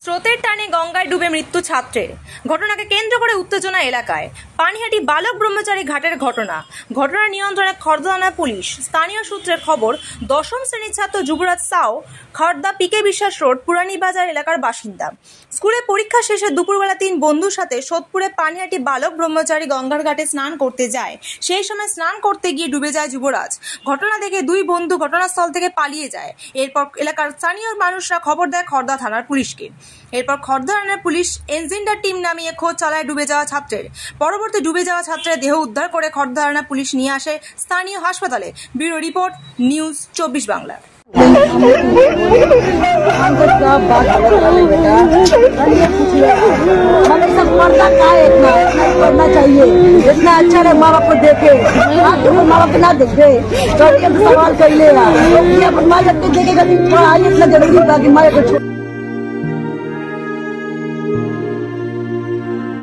স্রোতের টানে গঙ্গায় ডুবে মৃত্যু ছাত্রের। ঘটনাকে কেন্দ্র করে উত্তেজনা এলাকায়। পানিহাটি বালক ব্রহ্মচারী ঘাটের ঘটনা নিয়ন্ত্রণে খর্দা থানা পুলিশ। স্থানীয় সূত্রের খবর, দশম শ্রেণীর ছাত্র যুবরাজ সাউ খর্দা পিকে বিশ্বাস রোড পুরানি বাজার এলাকার বাসিন্দা। স্কুলে পরীক্ষা শেষে দুপুরবেলা 3 বন্ধুর সাথে সোদপুরে পানিহাটি বালক ব্রহ্মচারী গঙ্গার ঘাটে স্নান করতে যায়। সেই সময় স্নান করতে গিয়ে ডুবে যায় যুবরাজ। ঘটনা দেখে 2 বন্ধু ঘটনাস্থল থেকে পালিয়ে যায়। এরপর এলাকার স্থানীয় মানুষরা খবর দেয় খর্দা থানার পুলিশকে। এরপর খর্দা থানার পুলিশ এনজিনডার টিম নামিয়ে খোঁজ চালায় ডুবে যাওয়া ছাত্রের। পরবর্তী ডুবে যাওয়া ছাত্রের দেহ উদ্ধার করে খর্দা থানা পুলিশ নিয়ে আসে স্থানীয় হাসপাতালে। Bureau report, news 24 Bangla. हमें सब पर्दा का इतना करना चाहिए, इतना अच्छा रहे माँ बाप को देखे, माँ बाप ना देखे तो सवाल कर ले। माँ जब देखेगा इतना जरूरी था कि माँ को